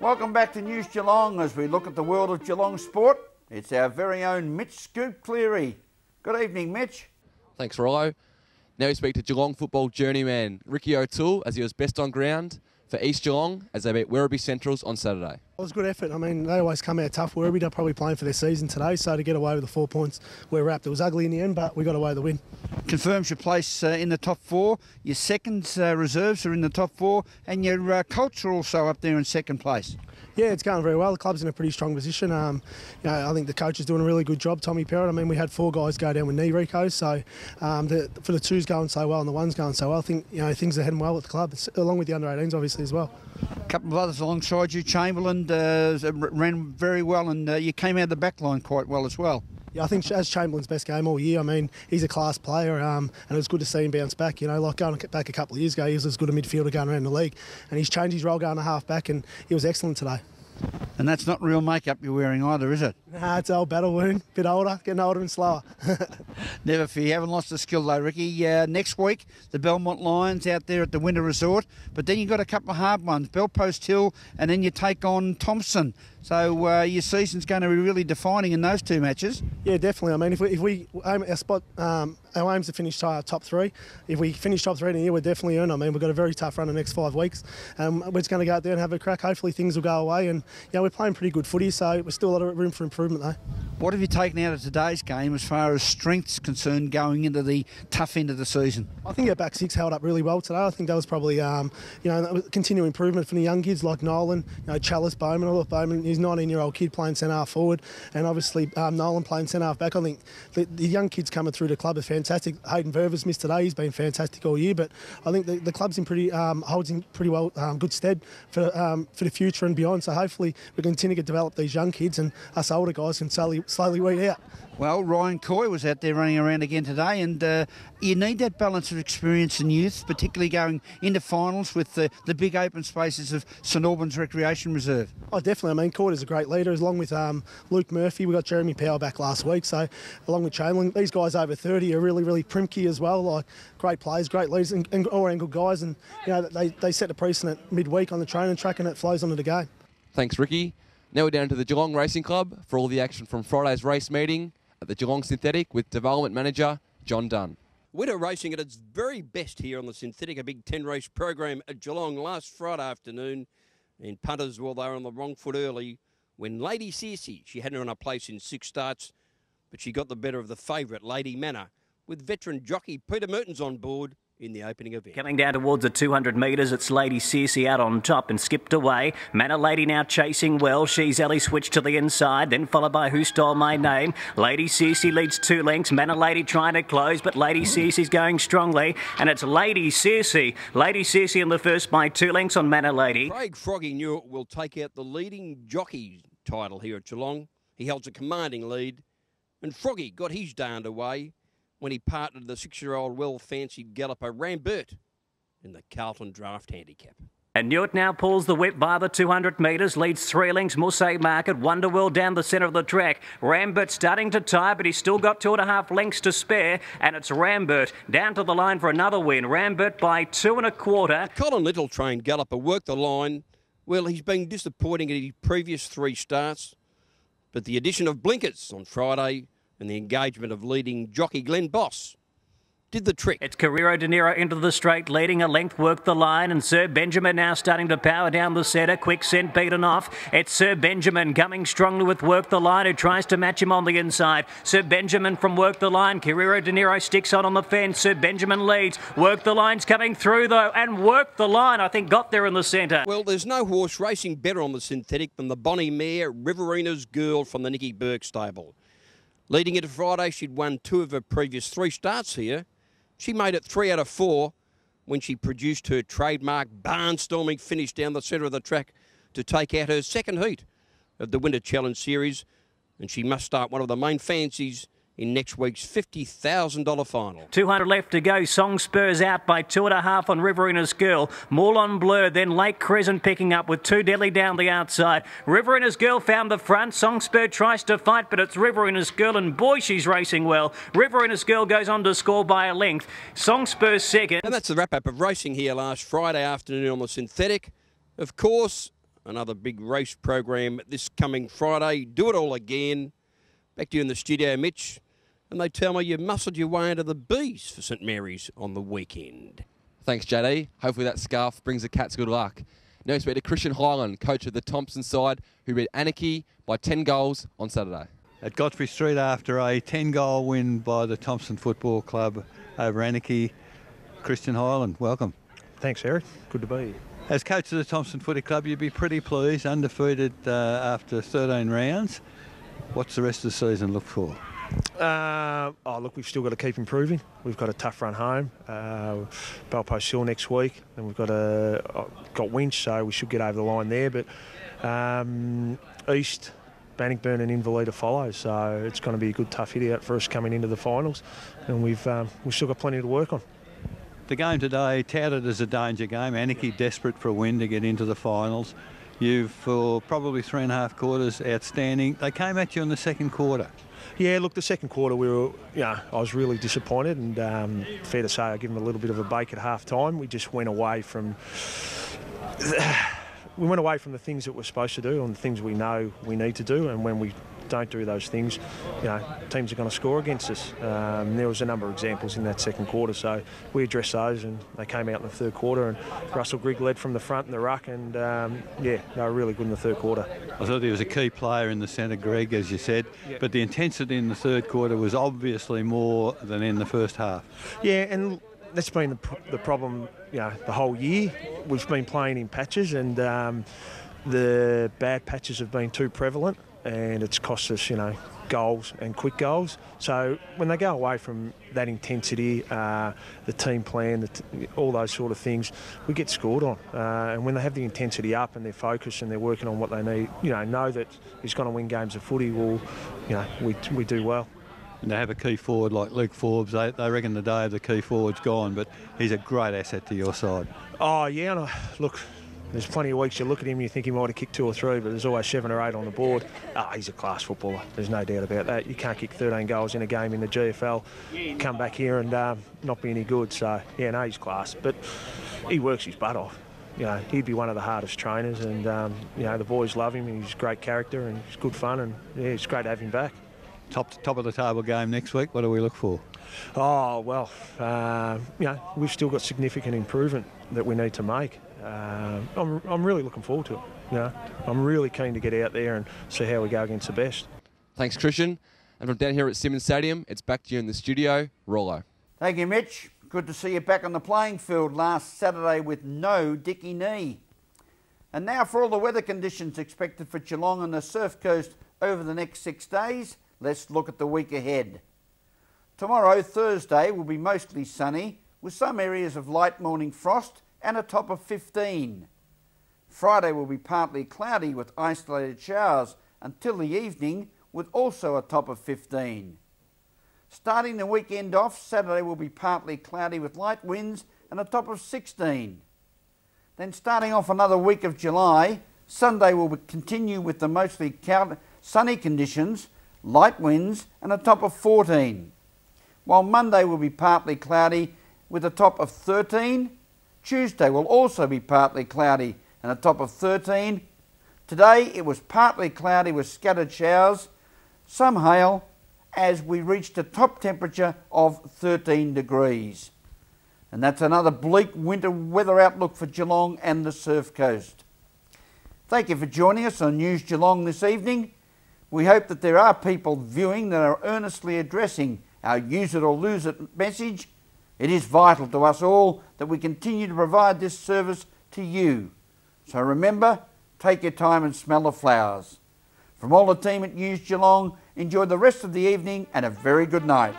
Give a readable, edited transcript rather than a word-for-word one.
Welcome back to News Geelong as we look at the world of Geelong sport. It's our very own Mitch Scoop Cleary. Good evening, Mitch. Thanks, Rollo. Now we speak to Geelong football journeyman Ricky O'Toole as he was best on ground for East Geelong as they beat Werribee Centrals on Saturday. It was a good effort. I mean, they always come out tough. Werribee are probably playing for their season today, so to get away with the 4 points, we're wrapped. It was ugly in the end, but we got away with the win. Confirms your place in the top four. Your second reserves are in the top four, and your Colts are also up there in second place. Yeah, it's going very well. The club's in a pretty strong position. I think the coach is doing a really good job, Tommy Perrott. I mean, we had 4 guys go down with knee recos, so for the 2's going so well and the 1's going so well, I think things are heading well at the club, along with the under-18s obviously as well. A couple of others alongside you. Chamberlain ran very well, and you came out of the back line quite well as well. Yeah, I think as Chamberlain's best game all year. I mean, he's a class player, and it was good to see him bounce back. Like going back a couple of years ago, he was as good a midfielder going around the league, and he's changed his role going to half back, and he was excellent today. And that's not real makeup you're wearing either, is it? Nah, it's an old battle wound. Bit older, getting older and slower. Never fear. You haven't lost the skill though, Ricky. Next week, the Belmont Lions out there at the Winter Resort. But then you've got a couple of hard ones, Bellpost Hill, and then you take on Thompson. So your season's going to be really defining in those 2 matches. Yeah, definitely. I mean, if we aim our spot, our aim's to finish top 3. If we finish top 3 in the year, we're definitely in. I mean, we've got a very tough run the next 5 weeks. We're just going to go out there and have a crack. Hopefully things will go away. And we're playing pretty good footy, so we're still a lot of room for improvement though. What have you taken out of today's game as far as strength's concerned going into the tough end of the season? I think our back 6 held up really well today. I think that was probably continual improvement from the young kids like Nolan, Chalice Bowman. I love Bowman. He's a 19-year-old kid playing centre half forward, and obviously Nolan playing centre half back. I think the young kids coming through the club are fantastic. Hayden Verver's missed today. He's been fantastic all year, but I think the club's in holds in pretty well good stead for the future and beyond. So hopefully we continue to develop these young kids, and us older guys can slowly weed out. Well, Ryan Coy was out there running around again today, and you need that balance of experience and youth, particularly going into finals with the big open spaces of St Albans Recreation Reserve. Oh, definitely. I mean, Coy is a great leader, along with Luke Murphy. We got Jeremy Power back last week, so along with Chamberlain, these guys over 30 are really, really primky as well. Like great players, great leaders, and all-round good guys, and they set the precedent midweek on the training track, and it flows onto the game. Thanks, Ricky. Now we're down to the Geelong Racing Club for all the action from Friday's race meeting at the Geelong Synthetic with Development Manager John Dunn. Winter racing at its very best here on the Synthetic, a big 10-race program at Geelong last Friday afternoon. And punters, well, they were on the wrong foot early when Lady Circe, she hadn't run a place in 6 starts, but she got the better of the favourite, Lady Manor, with veteran jockey Peter Mertens on board in the opening event. Coming down towards the 200 metres, it's Lady Circe out on top and skipped away. Manor Lady now chasing well. She's Ellie switched to the inside, then followed by Who Stole My Name. Lady Circe leads 2 lengths. Manor Lady trying to close, but Lady Circe is going strongly, and it's Lady Circe. Lady Circe in the first by 2 lengths on Manor Lady. Craig Froggy Newitt will take out the leading jockey title here at Geelong. He holds a commanding lead, and Froggy got his day underway when he partnered the 6-year-old well-fancied galloper Rambert in the Carlton Draft Handicap. And Newitt now pulls the whip by the 200 metres, leads 3 lengths. Musse Market, Wonderworld down the centre of the track. Rambert starting to tie, but he's still got 2.5 lengths to spare, and it's Rambert down to the line for another win. Rambert by 2 1/4. Colin Little trained galloper worked the line. Well, he's been disappointing at his previous 3 starts, but the addition of blinkers on Friday and the engagement of leading jockey Glenn Boss did the trick. It's Carrero De Niro into the straight, leading a length, worked the line, and Sir Benjamin now starting to power down the centre. Quick Scent beaten off. It's Sir Benjamin coming strongly with Work the Line, who tries to match him on the inside. Sir Benjamin from Work the Line. Carrero De Niro sticks on the fence. Sir Benjamin leads. Work the Line's coming through though, and Work the Line I think got there in the centre. Well, there's no horse racing better on the Synthetic than the Bonnie mare Riverina's Girl from the Nicky Burke stable. Leading into Friday, she'd won 2 of her previous 3 starts here. She made it 3 out of 4 when she produced her trademark barnstorming finish down the centre of the track to take out her second heat of the Winter Challenge Series. And she must start one of the main fancies in next week's $50,000 final. 200 left to go. Song Spurs out by 2.5 on Riverina's Girl. Moulin Bleu, then Lake Crescent picking up with 2 deadly down the outside. Riverina's Girl found the front. Song Spur tries to fight, but it's Riverina's Girl, and boy, she's racing well. Riverina's Girl goes on to score by a length. Song Spur second. And that's the wrap-up of racing here last Friday afternoon on the Synthetic. Of course, another big race program this coming Friday. Do it all again. Back to you in the studio, Mitch. And they tell me you muscled your way into the Bees for St Mary's on the weekend. Thanks, JD. Hopefully that scarf brings the Cats good luck. Now we speak to Christian Highland, coach of the Thompson side, who beat Anarchy by 10 goals on Saturday. At Godfrey Street after a 10-goal win by the Thompson Football Club over Anarchy. Christian Highland, welcome. Thanks, Eric. Good to be here. As coach of the Thompson Footy Club, you'd be pretty pleased, undefeated after 13 rounds. What's the rest of the season look for? Look, we've still got to keep improving. We've got a tough run home. Belpost Hill next week, and we've got Winch, so we should get over the line there. But East, Bannockburn and Inverleigh follow, so it's going to be a good tough hit out for us coming into the finals, and we've still got plenty to work on. The game today touted as a danger game. Anarchy desperate for a win to get into the finals. You've, for probably 3.5 quarters, outstanding. They came at you in the second quarter. Yeah, look, the second quarter I was really disappointed, and fair to say I give them a little bit of a bake at half time. We just went away from the things that we're supposed to do and the things we know we need to do, and when we don't do those things, teams are going to score against us. There was a number of examples in that second quarter, so we addressed those, and they came out in the third quarter, and Russell Grigg led from the front in the ruck, and they were really good in the third quarter. I thought he was a key player in the centre, Greg, as you said, but the intensity in the third quarter was obviously more than in the first half. Yeah, and that's been the problem, the whole year. We've been playing in patches, and the bad patches have been too prevalent, and it's cost us, goals and quick goals. So when they go away from that intensity, the team plan, all those sort of things, we get scored on. And when they have the intensity up and they're focused and they're working on what they need, know that he's going to win games of footy, well, we do well. And they have a key forward like Luke Forbes. They reckon the day of the key forward's gone, but he's a great asset to your side. Oh, yeah, and look, there's plenty of weeks you look at him and you think he might have kicked 2 or 3, but there's always 7 or 8 on the board. He's a class footballer. There's no doubt about that. You can't kick 13 goals in a game in the GFL, come back here and not be any good. So, he's class. But he works his butt off. He'd be one of the hardest trainers, and, the boys love him, and he's a great character, and he's good fun, and, it's great to have him back. Top of the table game next week, what do we look for? Oh, well, we've still got significant improvement that we need to make. I'm really looking forward to it. I'm really keen to get out there and see how we go against the best. Thanks, Christian. And from down here at Simmons Stadium, it's back to you in the studio, Rollo. Thank you, Mitch. Good to see you back on the playing field last Saturday with no dicky knee. And now for all the weather conditions expected for Geelong and the Surf Coast over the next 6 days, let's look at the week ahead. Tomorrow, Thursday, will be mostly sunny with some areas of light morning frost and a top of 15. Friday will be partly cloudy with isolated showers until the evening with also a top of 15. Starting the weekend off, Saturday will be partly cloudy with light winds and a top of 16. Then starting off another week of July, Sunday will continue with the mostly sunny conditions, light winds and a top of 14. While Monday will be partly cloudy with a top of 13. Tuesday will also be partly cloudy and a top of 13. Today it was partly cloudy with scattered showers, some hail, as we reached a top temperature of 13 degrees. And that's another bleak winter weather outlook for Geelong and the Surf Coast. Thank you for joining us on News Geelong this evening. We hope that there are people viewing that are earnestly addressing our use it or lose it message. It is vital to us all that we continue to provide this service to you. So remember, take your time and smell the flowers. From all the team at News Geelong, enjoy the rest of the evening and a very good night.